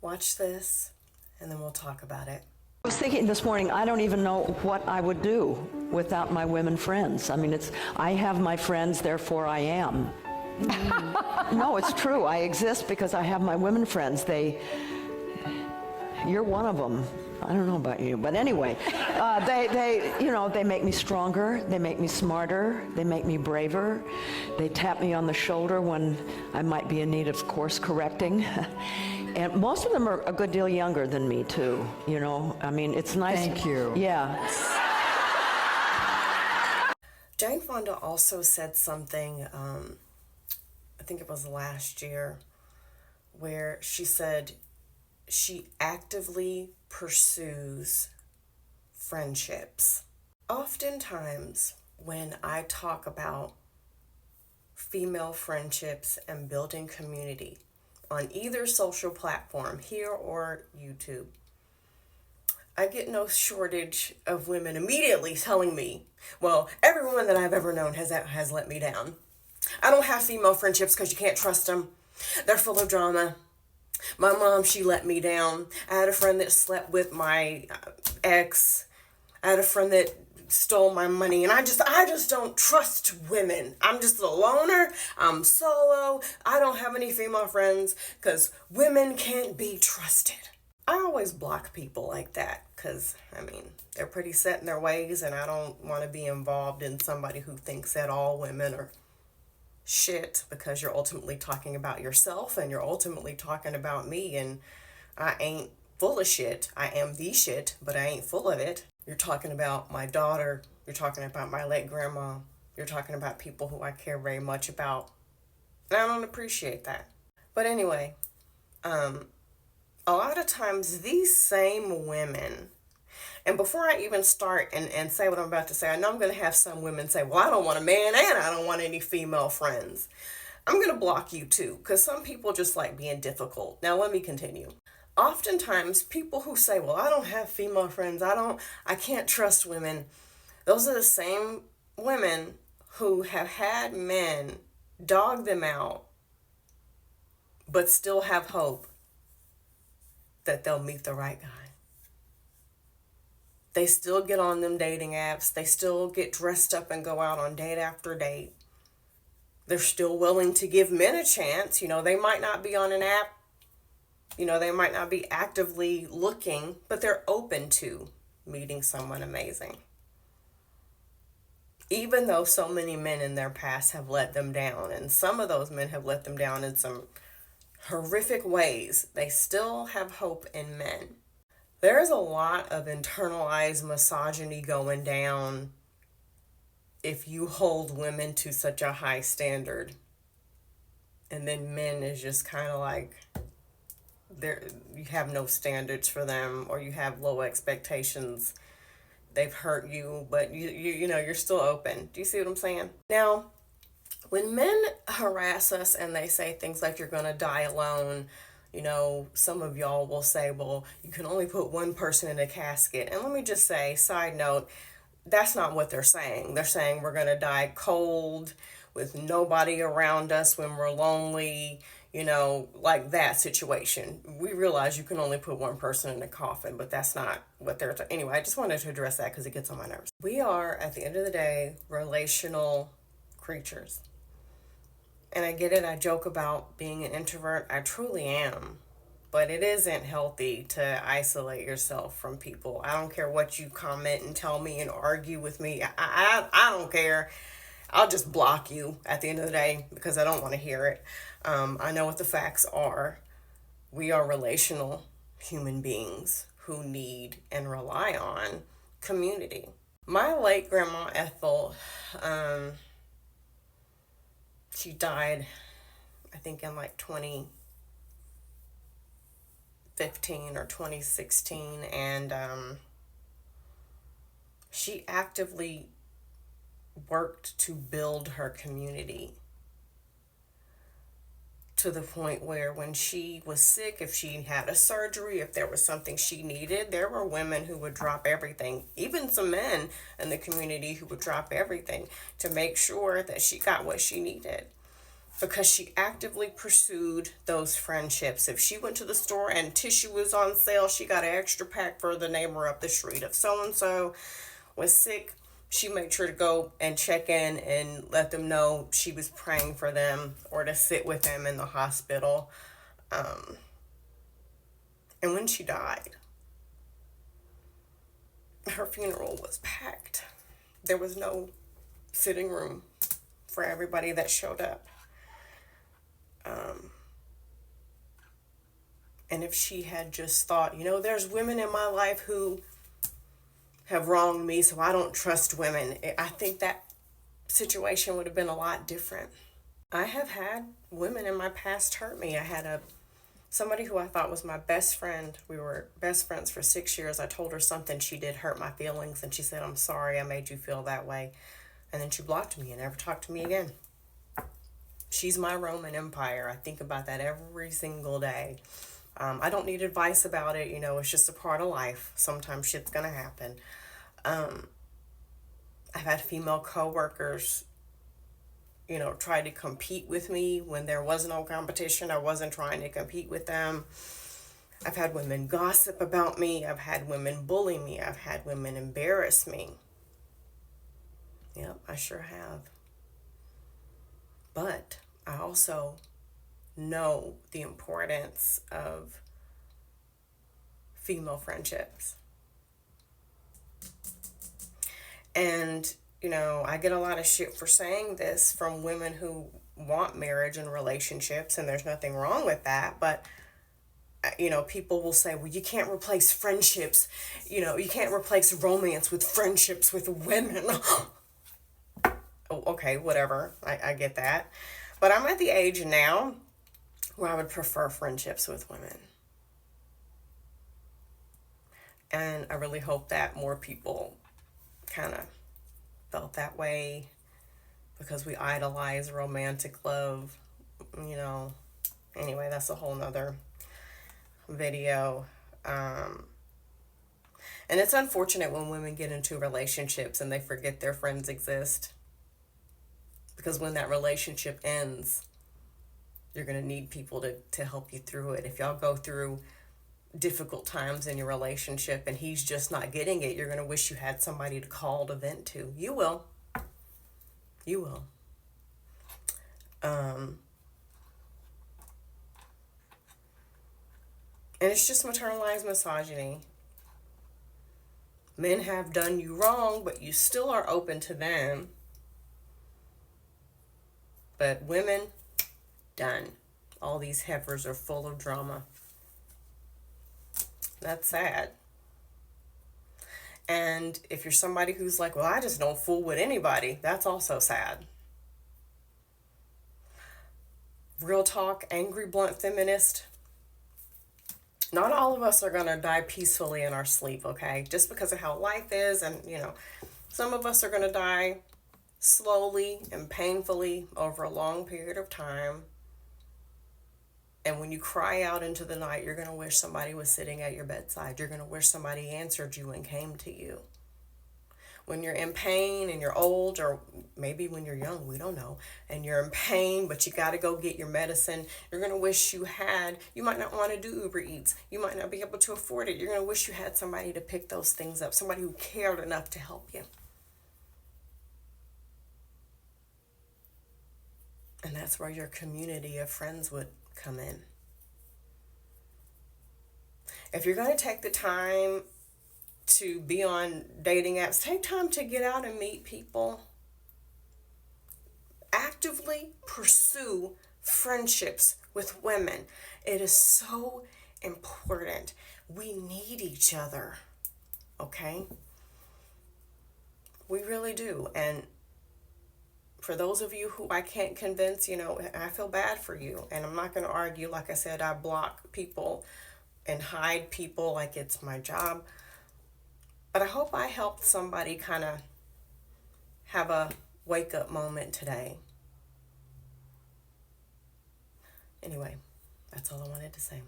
Watch this, and then we'll talk about it. I was thinking this morning, I don't even know what I would do without my women friends. I mean, I have my friends, therefore I am. No, it's true. I exist because I have my women friends. You're one of them. I don't know about you, but anyway, they make me stronger. They make me smarter. They make me braver. They tap me on the shoulder when I might be in need of course correcting. And most of them are a good deal younger than me, too, I mean, it's nice. Thank you. Yeah. Jane Fonda also said something, I think it was last year, where she said she actively pursues friendships. Oftentimes, when I talk about female friendships and building community, on either social platform, here or YouTube, I get no shortage of women immediately telling me, well, every woman that I've ever known has let me down. I don't have female friendships because you can't trust them. They're full of drama. My mom, she let me down. I had a friend that slept with my ex. I had a friend that stole my money, and I just don't trust women. I'm just a loner. I'm solo. I don't have any female friends because women can't be trusted. I always block people like that because, they're pretty set in their ways, and I don't want to be involved in somebody who thinks that all women are shit, because you're ultimately talking about yourself and you're ultimately talking about me, and I ain't full of shit. I am the shit, but I ain't full of it. You're talking about my daughter. You're talking about my late grandma. You're talking about people who I care very much about. And I don't appreciate that. But anyway, a lot of times these same women, and before I even start and say what I'm about to say, I know I'm going to have some women say, well, I don't want a man and I don't want any female friends. I'm going to block you too, because some people just like being difficult. Now let me continue. Oftentimes, people who say, well, I don't have female friends, I can't trust women, those are the same women who have had men dog them out, but still have hope that they'll meet the right guy. They still get on them dating apps. They still get dressed up and go out on date after date. They're still willing to give men a chance. They might not be on an app. They might not be actively looking, but they're open to meeting someone amazing. Even though so many men in their past have let them down, and some of those men have let them down in some horrific ways, they still have hope in men. There's a lot of internalized misogyny going down if you hold women to such a high standard. And then men is just kind of like, you have no standards for them, or you have low expectations. They've hurt you, but you're still open. Do you see what I'm saying? Now, when men harass us and they say things like you're going to die alone, some of y'all will say, well, you can only put one person in a casket. And let me just say, side note, that's not what they're saying. They're saying we're going to die cold with nobody around us when we're lonely, like that situation. We realize you can only put one person in a coffin, but that's not what they're anyway, I just wanted to address that because it gets on my nerves. We are, at the end of the day, relational creatures. And I get it, I joke about being an introvert. I truly am. But it isn't healthy to isolate yourself from people. I don't care what you comment and tell me and argue with me. I don't care. I'll just block you at the end of the day because I don't want to hear it. I know what the facts are. We are relational human beings who need and rely on community. My late grandma Ethel, she died, I think, in like 2015 or 2016, and she actively worked to build her community to the point where when she was sick, if she had a surgery, if there was something she needed, there were women who would drop everything, even some men in the community who would drop everything to make sure that she got what she needed. because she actively pursued those friendships. If she went to the store and tissue was on sale, she got an extra pack for the neighbor up the street. If so-and-so was sick, she made sure to go and check in and let them know she was praying for them, or to sit with them in the hospital. And when she died, her funeral was packed. There was no sitting room for everybody that showed up. And if she had just thought, there's women in my life who have wronged me, so I don't trust women, I think that situation would have been a lot different. I have had women in my past hurt me. I had somebody who I thought was my best friend. We were best friends for 6 years. I told her something she did hurt my feelings, and she said, "I'm sorry I made you feel that way." And then she blocked me and never talked to me again. She's my Roman Empire. I think about that every single day. I don't need advice about it. It's just a part of life. Sometimes shit's going to happen. I've had female coworkers, try to compete with me when there was no competition. I wasn't trying to compete with them. I've had women gossip about me. I've had women bully me. I've had women embarrass me. Yep, I sure have. But I also know the importance of female friendships. And, I get a lot of shit for saying this from women who want marriage and relationships, and there's nothing wrong with that. But, people will say, well, you can't replace friendships. You can't replace romance with friendships with women. Okay, whatever. I get that. But I'm at the age now where I would prefer friendships with women. And I really hope that more people kind of felt that way, because we idolize romantic love. Anyway, that's a whole nother video. And it's unfortunate when women get into relationships and they forget their friends exist. Because when that relationship ends, you're going to need people to help you through it. If y'all go through difficult times in your relationship and he's just not getting it, you're going to wish you had somebody to call to vent to. You will. You will. And it's just maternalized misogyny. Men have done you wrong, but you still are open to them. But women, done. All these heifers are full of drama. That's sad. And if you're somebody who's like, well, I just don't fool with anybody, that's also sad. Real talk, angry, blunt feminist. Not all of us are going to die peacefully in our sleep, okay? Just because of how life is, and, some of us are going to die slowly and painfully over a long period of time. And when you cry out into the night, you're going to wish somebody was sitting at your bedside. You're going to wish somebody answered you and came to you. When you're in pain and you're old, or maybe when you're young, we don't know, and you're in pain, but you got to go get your medicine, you're going to wish you might not want to do Uber Eats. You might not be able to afford it. You're going to wish you had somebody to pick those things up, somebody who cared enough to help you. And that's where your community of friends would come in. If you're going to take the time to be on dating apps, take time to get out and meet people. Actively pursue friendships with women. It is so important. We need each other. Okay? We really do. And for those of you who I can't convince, I feel bad for you. And I'm not going to argue. Like I said, I block people and hide people like it's my job. But I hope I helped somebody kind of have a wake-up moment today. Anyway, that's all I wanted to say.